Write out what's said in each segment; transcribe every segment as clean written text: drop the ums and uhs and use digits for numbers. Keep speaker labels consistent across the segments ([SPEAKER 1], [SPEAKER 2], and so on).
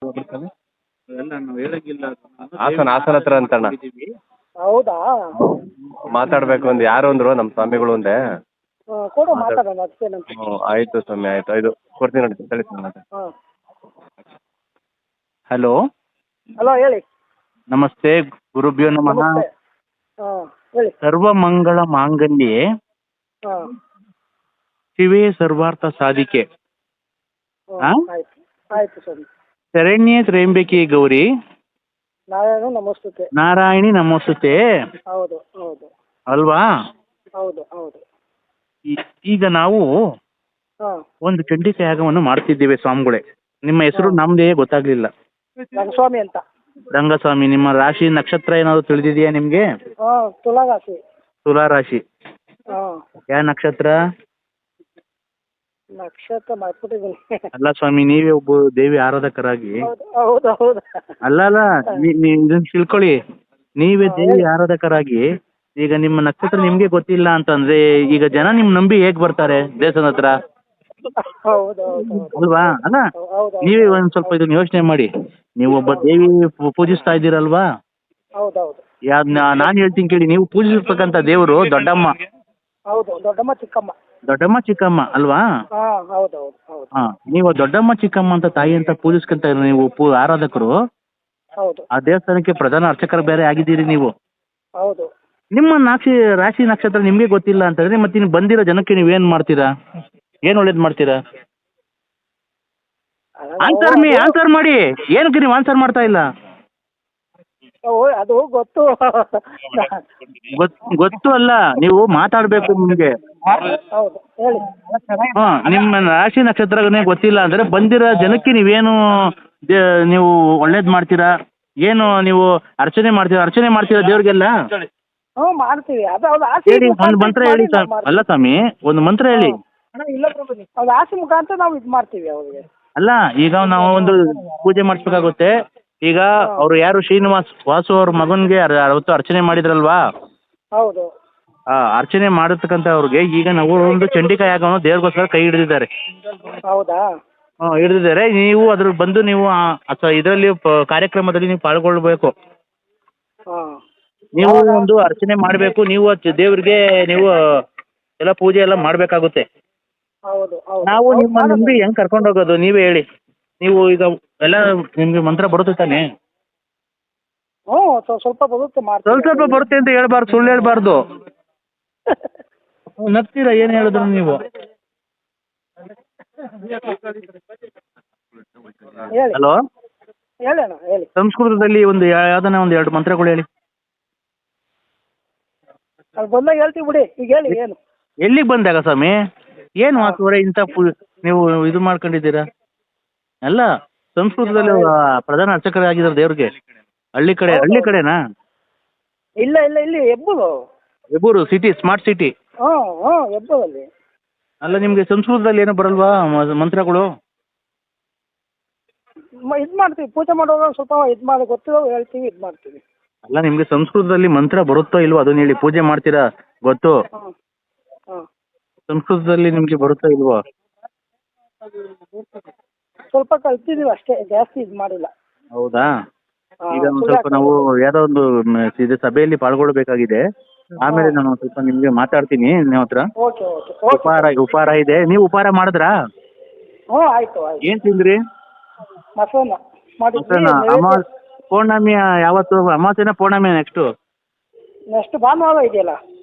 [SPEAKER 1] ಅದೆಲ್ಲ ನಾವು ಹೇಳಂಗಿಲ್ಲ.
[SPEAKER 2] ಹಾಸನ ಹತ್ರ ಅಂತಣ್ಣ.
[SPEAKER 3] ಹೌದಾ?
[SPEAKER 2] ಮಾತಾಡಬೇಕು ಒಂದು ಯಾರು ಅಂದರು ನಮ್ಮ ಸ್ವಾಮಿಗಳು ಒಂದೇ.
[SPEAKER 3] ಕೊಡು ಮಾತಾಡೋಣ ಅದಕ್ಕೇನಂತ.
[SPEAKER 2] ಹ್ಞೂ ಆಯಿತು ಸ್ವಾಮಿ ಆಯಿತು. ಇದು ಕೊಡ್ತೀನಿ ನೋಡಿ ತಳಿ ಸ್ವಾಮಿ.
[SPEAKER 3] ಹಾಂ.
[SPEAKER 4] ಹಲೋ
[SPEAKER 3] ಹಲೋ ಹೇಳಿ.
[SPEAKER 4] ನಮಸ್ತೆ, ಗುರುಭ್ಯೋ ನಮಃ.
[SPEAKER 3] ನಮಸ್ತೆ. ಹಾಂ ಹೇಳಿ.
[SPEAKER 4] ಸರ್ವಮಂಗಳ ಮಾಂಗಲ್ಯೆ
[SPEAKER 3] ಹಾಂ
[SPEAKER 4] ಶಿವೇ ಸರ್ವಾರ್ಥ ಸಾಧಿಕೆ.
[SPEAKER 3] ಹಾಂ ಆಯ್ತು ಆಯ್ತು ಸ್ವಾಮಿ.
[SPEAKER 4] ಶರಣ್ಯೇ ತ್ರ್ಯಂಬಕೆ ಗೌರಿ
[SPEAKER 3] ನಾರಾಯಣ ನಮಸ್ತುತೆ.
[SPEAKER 4] ನಾರಾಯಣಿ ನಮೋಸ್ತುತೆ.
[SPEAKER 3] ಹೌದು ಹೌದು
[SPEAKER 4] ಅಲ್ವಾ?
[SPEAKER 3] ಹೌದು ಹೌದು.
[SPEAKER 4] ಈಗ ನಾವು
[SPEAKER 3] ಹಾಂ
[SPEAKER 4] ಒಂದು ಚಂಡಿಕಾ ಯಾಗವನ್ನು ಮಾಡ್ತಿದ್ದೇವೆ ಸ್ವಾಮಿಗಳೇ. ನಿಮ್ಮ ಹೆಸರು ನಮ್ದೇ ಗೊತ್ತಾಗ್ಲಿಲ್ಲ.
[SPEAKER 3] ರಂಗಸ್ವಾಮಿ ಅಂತ.
[SPEAKER 4] ರಂಗಸ್ವಾಮಿ, ನಿಮ್ಮ ರಾಶಿ ನಕ್ಷತ್ರ ಏನಾದ್ರು ತಿಳಿದಿದೆಯಾ ನಿಮ್ಗೆ?
[SPEAKER 3] ಹಾಂ ತುಲಾರಾಶಿ.
[SPEAKER 4] ತುಲಾ ರಾಶಿ.
[SPEAKER 3] ಹಾಂ
[SPEAKER 4] ಯಾವ ನಕ್ಷತ್ರ?
[SPEAKER 3] ನಕ್ಷತ್ರ ಮಾಡ್ಬಿಟ್ಟಿದ್ದೀನಿ.
[SPEAKER 4] ಅಲ್ಲ ಸ್ವಾಮಿ, ನೀವೇ ಒಬ್ಬ ದೇವಿ ಆರಾಧಕರಾಗಿ.
[SPEAKER 3] ಹೌದು ಹೌದು ಹೌದು.
[SPEAKER 4] ಅಲ್ಲ ಇದನ್ನ ತಿಳ್ಕೊಳ್ಳಿ. ನೀವೇ ದೇವಿ ಆರಾಧಕರಾಗಿ ಈಗ ನಿಮ್ಮ ನಕ್ಷತ್ರ ನಿಮ್ಗೆ ಗೊತ್ತಿಲ್ಲ ಅಂತಂದ್ರೆ ಈಗ ಜನ ನಿಮ್ ನಂಬಿ ಹೇಗ್ ಬರ್ತಾರೆ ದೇವಸ್ಥಾನ ಹತ್ರ?
[SPEAKER 3] ಹೌದು ಹೌದು
[SPEAKER 4] ಅಲ್ವಾ? ಅಲ್ಲ
[SPEAKER 3] ಹೌದು
[SPEAKER 4] ನೀವೇ ಒಂದ್ ಸ್ವಲ್ಪ ಇದನ್ನ ಯೋಚನೆ ಮಾಡಿ. ನೀವು ಒಬ್ಬ ದೇವಿ ಪೂಜಿಸ್ತಾ ಇದ್ದೀರಲ್ವಾ?
[SPEAKER 3] ಹೌದು ಹೌದು
[SPEAKER 4] ನಾನ್ ಹೇಳ್ತೀನಿ ಕೇಳಿ. ನೀವು ಪೂಜಿಸಿರ್ತಕ್ಕಂಥ ದೇವರು ದೊಡ್ಡಮ್ಮ.
[SPEAKER 3] ಹೌದು ದೊಡ್ಡಮ್ಮ ಚಿಕ್ಕಮ್ಮ.
[SPEAKER 4] ದೊಡ್ಡಮ್ಮ ಚಿಕ್ಕಮ್ಮ ಅಲ್ವಾ?
[SPEAKER 3] ಹಾಂ ಹೌದು ಹೌದು ಹೌದು.
[SPEAKER 4] ಹಾ, ನೀವು ದೊಡ್ಡಮ್ಮ ಚಿಕ್ಕಮ್ಮ ಅಂತ ತಾಯಿ ಅಂತ ಪೂಜಿಸ್ಕೊಂತ ನೀವು ಆರಾಧಕರು.
[SPEAKER 3] ಹೌದು
[SPEAKER 4] ಆ ದೇವಸ್ಥಾನಕ್ಕೆ ಪ್ರಧಾನ ಅರ್ಚಕರು ಬೇರೆ ಆಗಿದ್ದೀರಿ ನೀವು.
[SPEAKER 3] ಹೌದು.
[SPEAKER 4] ನಿಮ್ಮ ರಾಶಿ ನಕ್ಷತ್ರ ನಿಮ್ಗೆ ಗೊತ್ತಿಲ್ಲ ಅಂತಂದ್ರೆ ಮತ್ತೆ ನೀವು ಬಂದಿರೋ ಜನಕ್ಕೆ ನೀವೇನ್ ಮಾಡ್ತೀರಾ? ಏನ್ ಒಳ್ಳೇದ್ ಮಾಡ್ತೀರಾ? ಆನ್ಸರ್ ಮಾಡಿ. ಏನಕ್ಕೆ ನೀವು ಆನ್ಸರ್ ಮಾಡ್ತಾ ಇಲ್ಲ?
[SPEAKER 3] ಅದು ಗೊತ್ತು.
[SPEAKER 4] ಗೊತ್ತು ಅಲ್ಲ, ನೀವು ಮಾತಾಡ್ಬೇಕು ನಿಮ್ಗೆ.
[SPEAKER 3] ಹೌದು ಹೇಳಿ.
[SPEAKER 4] ಹಾ, ನಿಮ್ಮ ರಾಶಿ ನಕ್ಷತ್ರನೇ ಗೊತ್ತಿಲ್ಲ ಅಂದ್ರೆ ಬಂದಿರೋ ಜನಕ್ಕೆ ನೀವೇನು ನೀವು ಒಳ್ಳೇದ್ ಮಾಡ್ತೀರಾ? ಏನು ನೀವು ಅರ್ಚನೆ ಮಾಡ್ತೀರಾ ದೇವ್ರಿಗೆಲ್ಲ?
[SPEAKER 3] ಹ್ಞೂ ಮಾಡ್ತೀವಿ. ಅದು ಅವ್ರ
[SPEAKER 4] ಹೇಳಿ, ಒಂದು ಮಂತ್ರ ಹೇಳಿ. ಅಲ್ಲ ಸ್ವಾಮಿ, ಒಂದು ಮಂತ್ರ ಹೇಳಿ.
[SPEAKER 3] ಅವ್ರ ಆಸೆ ಮುಖಾಂತರ ನಾವು ಇದು ಮಾಡ್ತೀವಿ ಅವ್ರಿಗೆ.
[SPEAKER 4] ಅಲ್ಲ, ಈಗ ನಾವು ಒಂದು ಪೂಜೆ ಮಾಡಿಸ್ಬೇಕಾಗುತ್ತೆ. ಈಗ ಅವ್ರು ಯಾರು ವಾಸು ಅವ್ರ ಮಗನ್ಗೆ ಅವತ್ತು ಅರ್ಚನೆ ಮಾಡಿದ್ರಲ್ವಾ?
[SPEAKER 3] ಹೌದು.
[SPEAKER 4] ಅರ್ಚನೆ ಮಾಡಿರ್ತಕ್ಕಂಥ ಅವ್ರಿಗೆ ಈಗ ನಾವು ಒಂದು ಚಂಡಿಕಾ ಯಾಗವನ್ನು ದೇವ್ರಿಗೋಸ್ಕರ ಕೈ ಹಿಡಿದಿದ್ದಾರೆ.
[SPEAKER 3] ಹೌದಾ?
[SPEAKER 4] ಹಿಡಿದಿದ್ದಾರೆ. ನೀವು ಅದ್ರ ಬಂದು ನೀವು ಇದರಲ್ಲಿ ಕಾರ್ಯಕ್ರಮದಲ್ಲಿ ನೀವು ಪಾಲ್ಗೊಳ್ಬೇಕು.
[SPEAKER 3] ಹಾಂ
[SPEAKER 4] ನೀವು ಒಂದು ಅರ್ಚನೆ ಮಾಡಬೇಕು. ನೀವು ದೇವ್ರಿಗೆ ನೀವು ಎಲ್ಲ ಪೂಜೆ ಎಲ್ಲ ಮಾಡಬೇಕಾಗುತ್ತೆ.
[SPEAKER 3] ಹೌದು ಹೌದು.
[SPEAKER 4] ನಾವು ನಿಮ್ಮ ನಂಬಿ ಹೆಂಗ್ ಕರ್ಕೊಂಡು ಹೋಗೋದು ನೀವೇ ಹೇಳಿ. ನೀವು ಈಗ ಎಲ್ಲ ನಿಮ್ಗೆ ಮಂತ್ರ ಬರುತ್ತೆ ತಾನೆ?
[SPEAKER 3] ಹ್ಞೂ ಸ್ವಲ್ಪ ಬರುತ್ತೆ ಮಾಡ್ತೀವಿ.
[SPEAKER 4] ಸ್ವಲ್ಪ ಬರುತ್ತೆ ಅಂತ ಹೇಳ್ಬಾರ್ದು, ಸುಳ್ಳು ಹೇಳ್ಬಾರ್ದು. ನಗ್ತೀರಾ ಏನು ಹೇಳಿದ್ರು ನೀವು?
[SPEAKER 3] ಹೇಳಿ.
[SPEAKER 4] ಹಲೋ,
[SPEAKER 3] ಹೇಳೋಣ ಹೇಳಿ.
[SPEAKER 4] ಸಂಸ್ಕೃತದಲ್ಲಿ ಯಾವ್ದಾನ ಒಂದು 2 ಮಂತ್ರಗಳು ಹೇಳಿ.
[SPEAKER 3] ಅಲ್ಲಿ ಬಂದಾಗ ಹೇಳ್ತೀವಿ ಬಿಡಿ. ಈಗ ಹೇಳಿ ಏನು.
[SPEAKER 4] ಎಲ್ಲಿಗೆ ಬಂದಾಗ ಸ್ವಾಮಿ? ಏನು ವಾಸುವರೆ ಇಂಥ ನೀವು ಇದು ಮಾಡ್ಕೊಂಡಿದ್ದೀರಾ? ಅಲ್ಲ, ಸಂಸ್ಕೃತದಲ್ಲಿ ಪ್ರಧಾನ ಅರ್ಚಕರಾಗಿದ್ದಾರೆ ದೇವ್ರಿಗೆ. ಹಳ್ಳಿ ಕಡೆನಾ?
[SPEAKER 3] ಇಲ್ಲ ಇಲ್ಲ ಇಲ್ಲಿ
[SPEAKER 4] ಹೆಬ್ಬೂರು ಸಿಟಿ, ಸ್ಮಾರ್ಟ್ ಸಿಟಿ.
[SPEAKER 3] ಹ್ಞೂ ಹೆಬ್ಬೂರಲ್ಲಿ.
[SPEAKER 4] ಅಲ್ಲ, ನಿಮಗೆ ಸಂಸ್ಕೃತದಲ್ಲಿ ಏನೋ ಬರಲ್ವಾ ಮಂತ್ರಗಳು?
[SPEAKER 3] ಇದು ಮಾಡ್ತೀವಿ ಪೂಜೆ ಮಾಡುವಾಗ ಸ್ವಲ್ಪ ಇದು ಮಾಡಿ ಗೊತ್ತಿರೋ ಹೇಳ್ತೀವಿ, ಇದು ಮಾಡ್ತೀವಿ.
[SPEAKER 4] ಅಲ್ಲ, ನಿಮಗೆ ಸಂಸ್ಕೃತದಲ್ಲಿ ಮಂತ್ರ ಬರುತ್ತೋ ಇಲ್ವೋ ಅದನ್ನ ಹೇಳಿ. ಪೂಜೆ ಮಾಡ್ತೀರಾ ಗೊತ್ತು.
[SPEAKER 3] ಹಾಂ ಹಾಂ.
[SPEAKER 4] ಸಂಸ್ಕೃತದಲ್ಲಿ ನಿಮಗೆ ಬರುತ್ತೋ ಇಲ್ವೋ?
[SPEAKER 3] ಸ್ವಲ್ಪ ಕಲ್ತಿದ್ದೀವಿ ಅಷ್ಟೇ, ಜಾಸ್ತಿ ಇದು ಮಾಡಿಲ್ಲ.
[SPEAKER 4] ಹೌದಾ? ಈಗ ಒಂದು ಸ್ವಲ್ಪ ನಾವು ಯಾವುದೋ ಒಂದು ಇದು ಸಭೆಯಲ್ಲಿ ಪಾಲ್ಗೊಳ್ಬೇಕಾಗಿದೆ. ಆಮೇಲೆ ನಾನು ಸ್ವಲ್ಪ ನಿಮಗೆ ಮಾತಾಡ್ತೀನಿ ನಿಮ್ಮ ಹತ್ರ.
[SPEAKER 3] Okay okay.
[SPEAKER 4] ಉಪಹಾರ ಇದೆ. ನೀವು ಉಪಹಾರ ಮಾಡಿದ್ರಾ?
[SPEAKER 3] ಹ್ಞೂ ಆಯಿತು ಆಯಿತು.
[SPEAKER 4] ಏನು ತಿಂದ್ರಿ?
[SPEAKER 3] ಮೊಸರನ್ನ ಮಾಡಿದ್ವಿ.
[SPEAKER 4] ಪೌರ್ಣಮಿ ಯಾವತ್ತು? ಅಮಾವಾಸ್ಯೆನ ಪೌರ್ಣಮಿ
[SPEAKER 3] ನೆಕ್ಸ್ಟ್ ಭಾನುವಾರ ಇದೆಯಲ್ಲ.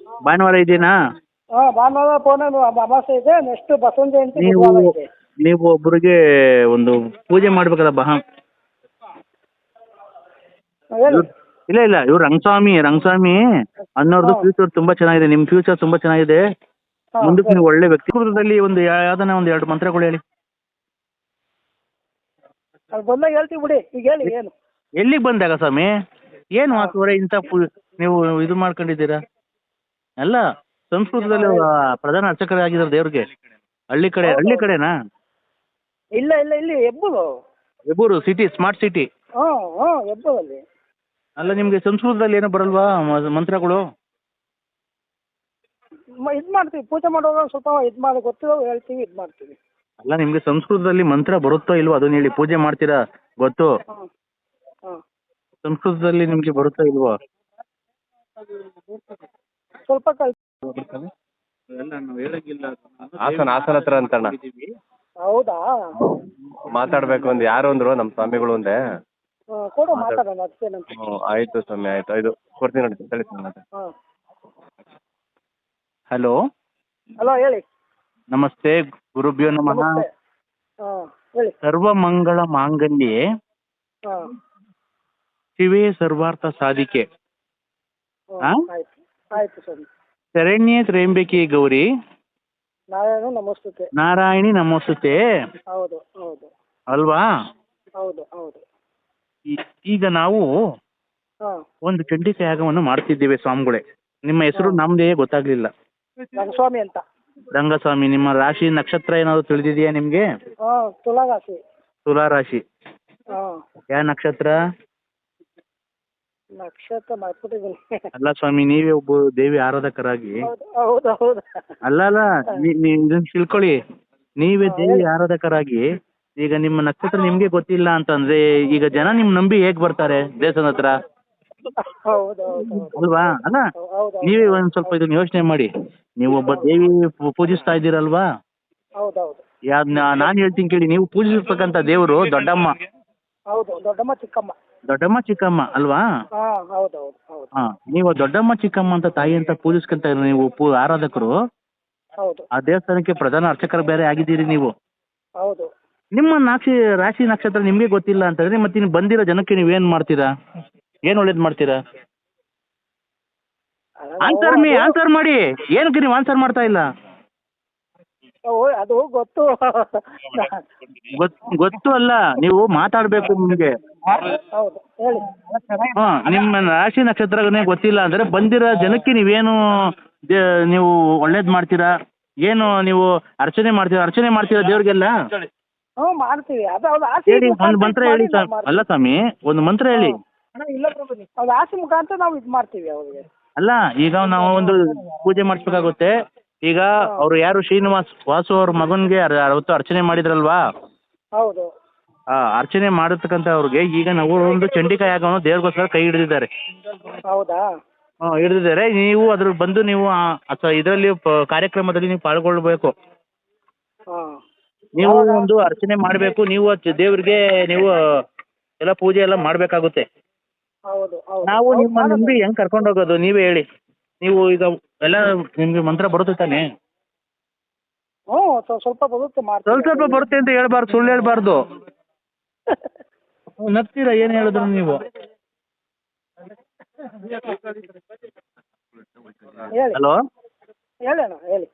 [SPEAKER 4] ಭಾನುವಾರ ಇದೆಯಾ?
[SPEAKER 3] ಹಾಂ ಭಾನುವಾರ ಪೌರ್ಣಮಿ ಅಮಾವಾಸ್ಯೆ ಇದೆ. ನೆಕ್ಸ್ಟ್ ಬಸವನ ಜಯಂತಿ ಬುಧವಾರ ಇದೆ.
[SPEAKER 4] ನೀವು ಒಬ್ಬರಿಗೆ ಒಂದು ಪೂಜೆ ಮಾಡ್ಬೇಕಲ್ಲ ಇಲ್ಲ ಇವ್ರು ರಂಗಸ್ವಾಮಿ ಅನ್ನೋರ್ದು ಫ್ಯೂಚರ್ ತುಂಬಾ ಚೆನ್ನಾಗಿದೆ. ನಿಮ್ ಫ್ಯೂಚರ್ ತುಂಬಾ ಚೆನ್ನಾಗಿದೆ. ಮುಂದಕ್ಕೆ ನೀವು ಒಳ್ಳೆ ವ್ಯಕ್ತಿತ್ವದಲ್ಲಿ ಯಾವ್ದಾನ ಒಂದು 2 ಮಂತ್ರಗಳು ಹೇಳಿ.
[SPEAKER 3] ಅಲ್ಲಿ ಬಂದಾಗ ಹೇಳ್ತೀವಿ ಬಿಡಿ. ಈಗ ಹೇಳಿ ಏನು.
[SPEAKER 4] ಎಲ್ಲಿಗೆ ಬಂದಾಗ ಸ್ವಾಮಿ? ಏನು ವಾಸುವರೆ ಇಂಥ ನೀವು ಇದು ಮಾಡ್ಕೊಂಡಿದ್ದೀರಾ? ಅಲ್ಲ, ಸಂಸ್ಕೃತದಲ್ಲಿ ಪ್ರಧಾನ ಅರ್ಚಕರಾಗಿದ್ದಾರೆ ದೇವ್ರಿಗೆ. ಹಳ್ಳಿ ಕಡೆನಾ?
[SPEAKER 3] ಇಲ್ಲ ಇಲ್ಲ ಇಲ್ಲಿ
[SPEAKER 4] ಹೆಬ್ಬೂರು ಸಿಟಿ, ಸ್ಮಾರ್ಟ್ ಸಿಟಿ.
[SPEAKER 3] ಹೆಬ್ಬೂರಲ್ಲಿ.
[SPEAKER 4] ಅಲ್ಲ, ನಿಮಗೆ ಸಂಸ್ಕೃತದಲ್ಲಿ ಏನೋ ಬರಲ್ವಾ ಮಂತ್ರಗಳು?
[SPEAKER 3] ಇದು ಮಾಡ್ತೀವಿ ಪೂಜೆ ಮಾಡುವಾಗ ಸ್ವಲ್ಪ ಇದು ಮಾಡಿ ಗೊತ್ತಿರೋ ಹೇಳ್ತೀವಿ, ಇದು ಮಾಡ್ತೀವಿ.
[SPEAKER 4] ಅಲ್ಲ ನಿಮಗೆ ಸಂಸ್ಕೃತದಲ್ಲಿ ಮಂತ್ರ ಬರುತ್ತೋ ಇಲ್ವೋ ಅದನ್ನ ಹೇಳಿ. ಪೂಜೆ ಮಾಡ್ತೀರಾ ಗೊತ್ತು.
[SPEAKER 3] ಹಾಂ ಹಾಂ
[SPEAKER 4] ಸಂಸ್ಕೃತದಲ್ಲಿ ನಿಮಗೆ ಬರುತ್ತೋ ಇಲ್ವೋ?
[SPEAKER 3] ಸ್ವಲ್ಪ
[SPEAKER 2] ಹಾಸನ ಹತ್ರ ಅಂತಣ್ಣ.
[SPEAKER 3] ಹೌದಾ?
[SPEAKER 2] ಮಾತಾಡಬೇಕು ಅಂದು ಯಾರು ಅಂದರು ನಮ್ಮ ಸ್ವಾಮಿಗಳು ಅಂದೆ.
[SPEAKER 3] ಕೊಡು ಮಾತಾಡೋಣ ಅದಕ್ಕೇನಂತ.
[SPEAKER 2] ಹ್ಞೂ ಆಯಿತು ಸ್ವಾಮಿ ಆಯಿತು. ಇದು ಕೊಡ್ತೀನಿ ನೋಡಿ ತಳಿ ಸ್ವಾಮಿ ಮಾತಾಡಿ.
[SPEAKER 3] ಹಾಂ
[SPEAKER 4] ಹಲೋ
[SPEAKER 3] ಹಲೋ ಹೇಳಿ.
[SPEAKER 4] ನಮಸ್ತೆ. ಗುರುಭ್ಯೋ ನಮಃ.
[SPEAKER 3] ನಮಸ್ತೆ. ಹಾಂ ಹೇಳಿ.
[SPEAKER 4] ಸರ್ವಮಂಗಳ ಮಾಂಗಲ್ಯೆ
[SPEAKER 3] ಹಾಂ
[SPEAKER 4] ಶಿವೇ ಸರ್ವಾರ್ಥ ಸಾಧಿಕೆ.
[SPEAKER 3] ಹಾಂ ಆಯ್ತು ಆಯ್ತು ಸರ್.
[SPEAKER 4] ಶರಣ್ಯೇ ತ್ರ್ಯಂಬಕೆ ಗೌರಿ
[SPEAKER 3] ನಾರಾಯಣ ನಮಸ್ತುತೆ.
[SPEAKER 4] ನಾರಾಯಣಿ ನಮೋಸ್ತುತೆ.
[SPEAKER 3] ಹೌದು ಹೌದು
[SPEAKER 4] ಅಲ್ವಾ?
[SPEAKER 3] ಹೌದು ಹೌದು.
[SPEAKER 4] ಈಗ ನಾವು
[SPEAKER 3] ಹಾಂ
[SPEAKER 4] ಒಂದು ಚಂಡಿಕಾ ಯಾಗವನ್ನು ಮಾಡ್ತಿದ್ದೇವೆ ಸ್ವಾಮಿಗಳೇ. ನಿಮ್ಮ ಹೆಸರು ನಮ್ದೇ ಗೊತ್ತಾಗ್ಲಿಲ್ಲ.
[SPEAKER 3] ರಂಗಸ್ವಾಮಿ ಅಂತ.
[SPEAKER 4] ರಂಗಸ್ವಾಮಿ. ನಿಮ್ಮ ರಾಶಿ ನಕ್ಷತ್ರ ಏನಾದ್ರು ತಿಳಿದಿದೆಯಾ ನಿಮ್ಗೆ?
[SPEAKER 3] ಹಾಂ ತುಲಾರಾಶಿ.
[SPEAKER 4] ತುಲಾ ರಾಶಿ.
[SPEAKER 3] ಹಾಂ
[SPEAKER 4] ಯಾವ ನಕ್ಷತ್ರ?
[SPEAKER 3] ನಕ್ಷತ್ರ ಮಾಡ್ಬಿಟ್ಟಿದ್ದೀನಿ.
[SPEAKER 4] ಅಲ್ಲ ಸ್ವಾಮಿ, ನೀವೇ ಒಬ್ಬ ದೇವಿ ಆರಾಧಕರಾಗಿ
[SPEAKER 3] ಹೌದು ಹೌದು ಹೌದು.
[SPEAKER 4] ಅಲ್ಲ ಇದನ್ನ ತಿಳ್ಕೊಳ್ಳಿ. ನೀವೇ ದೇವಿ ಆರಾಧಕರಾಗಿ ಈಗ ನಿಮ್ಮ ನಕ್ಷತ್ರ ನಿಮ್ಗೆ ಗೊತ್ತಿಲ್ಲ ಅಂತಂದ್ರೆ ಈಗ ಜನ ನಿಮ್ ನಂಬಿ ಹೇಗ್ ಬರ್ತಾರೆ ದೇವಸ್ಥಾನ ಹತ್ರ?
[SPEAKER 3] ಹೌದು ಹೌದು
[SPEAKER 4] ಅಲ್ವಾ? ಅಲ್ಲ
[SPEAKER 3] ಹೌದು
[SPEAKER 4] ನೀವೇ ಒಂದ್ ಸ್ವಲ್ಪ ಇದನ್ನ ಯೋಚನೆ ಮಾಡಿ. ನೀವು ಒಬ್ಬ ದೇವಿ ಪೂಜಿಸ್ತಾ ಇದ್ದೀರಲ್ವಾ?
[SPEAKER 3] ಹೌದೌದು
[SPEAKER 4] ನಾನ್ ಹೇಳ್ತೀನಿ ಕೇಳಿ. ನೀವು ಪೂಜಿಸ್ತಕ್ಕಂಥ ದೇವರು ದೊಡ್ಡಮ್ಮ.
[SPEAKER 3] ಹೌದು ದೊಡ್ಡಮ್ಮ ಚಿಕ್ಕಮ್ಮ.
[SPEAKER 4] ದೊಡ್ಡಮ್ಮ ಚಿಕ್ಕಮ್ಮ ಅಲ್ವಾ?
[SPEAKER 3] ಹಾಂ ಹೌದೌದು ಹೌದು
[SPEAKER 4] ಹಾ, ನೀವು ದೊಡ್ಡಮ್ಮ ಚಿಕ್ಕಮ್ಮ ಅಂತ ತಾಯಿ ಅಂತ ಪೂಜಿಸ್ಕೊಂತ ನೀವು ಆರಾಧಕರು.
[SPEAKER 3] ಹೌದು
[SPEAKER 4] ಆ ದೇವಸ್ಥಾನಕ್ಕೆ ಪ್ರಧಾನ ಅರ್ಚಕರು ಬೇರೆ ಆಗಿದ್ದೀರಿ ನೀವು.
[SPEAKER 3] ಹೌದು.
[SPEAKER 4] ನಿಮ್ಮ ರಾಶಿ ನಕ್ಷತ್ರ ನಿಮ್ಗೆ ಗೊತ್ತಿಲ್ಲ ಅಂತಂದ್ರೆ ಮತ್ತೆ ನೀವು ಬಂದಿರೋ ಜನಕ್ಕೆ ನೀವೇನ್ ಮಾಡ್ತೀರಾ? ಏನ್ ಒಳ್ಳೇದ್ ಮಾಡ್ತೀರಾ? ಆನ್ಸರ್ ಮಾಡಿ. ಏನಕ್ಕೆ ನೀವು ಆನ್ಸರ್ ಮಾಡ್ತಾ ಇಲ್ಲ?
[SPEAKER 3] ಅದು ಗೊತ್ತು.
[SPEAKER 4] ಗೊತ್ತು ಅಲ್ಲ, ನೀವು ಮಾತಾಡ್ಬೇಕು ನಿಮ್ಗೆ.
[SPEAKER 3] ಹೌದು ಹೇಳಿ.
[SPEAKER 4] ಹಾ, ನಿಮ್ಮ ರಾಶಿ ನಕ್ಷತ್ರನೇ ಗೊತ್ತಿಲ್ಲ ಅಂದ್ರೆ ಬಂದಿರೋ ಜನಕ್ಕೆ ನೀವೇನು ನೀವು ಒಳ್ಳೇದ್ ಮಾಡ್ತೀರಾ? ಏನು ನೀವು ಅರ್ಚನೆ ಮಾಡ್ತೀರಾ ದೇವ್ರಿಗೆಲ್ಲ?
[SPEAKER 3] ಹ್ಞೂ ಮಾಡ್ತೀವಿ. ಅದು ಅವ್ರು ಆಸೆ
[SPEAKER 4] ಹೇಳಿ, ಒಂದು
[SPEAKER 3] ಮುಖಾಂತರ
[SPEAKER 4] ಮಂತ್ರ
[SPEAKER 3] ಇದು
[SPEAKER 4] ಹೇಳಿ.
[SPEAKER 3] ಮಾಡಿ ನಾವು ಮಾಡ್ತೀವಿ.
[SPEAKER 4] ಅಲ್ಲ ಸ್ವಾಮಿ, ಒಂದು ಮಂತ್ರ ಹೇಳಿ.
[SPEAKER 3] ಅವ್ರ ಆಸೆ ಮುಖಾಂತರ ನಾವು ಇದು ಮಾಡ್ತೀವಿ ಅವ್ರಿಗೆ.
[SPEAKER 4] ಅಲ್ಲ ಈಗ ನಾವು ಒಂದು ಪೂಜೆ ಮಾಡಿಸ್ಬೇಕಾಗುತ್ತೆ. ಈಗ ಅವ್ರು ಯಾರು ವಾಸು ಅವ್ರ ಮಗನ್ಗೆ ಅವತ್ತು ಅರ್ಚನೆ ಮಾಡಿದ್ರಲ್ವಾ?
[SPEAKER 3] ಹೌದು
[SPEAKER 4] ಅರ್ಚನೆ ಮಾಡಿರ್ತಕ್ಕಂಥ ಅವ್ರಿಗೆ ಈಗ ನಾವು ಒಂದು ಚಂಡಿಕಾ ಯಾಗವನ್ನು ದೇವ್ರಿಗೋಸ್ಕರ ಕೈ ಹಿಡಿದಿದ್ದಾರೆ.
[SPEAKER 3] ಹೌದಾ?
[SPEAKER 4] ಹಿಡಿದಿದ್ದಾರೆ. ನೀವು ಅದ್ರ ಬಂದು ನೀವು ಇದರಲ್ಲಿ ಕಾರ್ಯಕ್ರಮದಲ್ಲಿ ನೀವು ಪಾಲ್ಗೊಳ್ಬೇಕು.
[SPEAKER 3] ಹಾಂ
[SPEAKER 4] ನೀವು ಒಂದು ಅರ್ಚನೆ ಮಾಡಬೇಕು. ನೀವು ದೇವ್ರಿಗೆ ನೀವು ಎಲ್ಲ ಪೂಜೆ ಎಲ್ಲ ಮಾಡಬೇಕಾಗುತ್ತೆ.
[SPEAKER 3] ಹೌದು ಹೌದು.
[SPEAKER 4] ನಾವು ನಿಮ್ಮ ನಂಬಿ ಹೆಂಗ್ ಕರ್ಕೊಂಡು ಹೋಗೋದು? ನೀವೇ ಹೇಳಿ. ನೀವು ಈಗ ಎಲ್ಲ ನಿಮ್ಗೆ ಮಂತ್ರ ಬರುತ್ತೆ ತಾನೆ?
[SPEAKER 3] ಹ್ಞೂ ಸ್ವಲ್ಪ ಬರುತ್ತೆ ಮಾಡ್ತೀವಿ.
[SPEAKER 4] ಸ್ವಲ್ಪ ಬರುತ್ತೆ ಅಂತ ಹೇಳ್ಬಾರ್ದು, ಸುಳ್ಳು ಹೇಳ್ಬಾರ್ದು. ನಗ್ತೀರಾ ಏನು ಹೇಳಿದ್ರು ನೀವು?
[SPEAKER 3] ಹೇಳಿ
[SPEAKER 4] ಹಲೋ,
[SPEAKER 3] ಹೇಳೋಣ ಹೇಳಿ.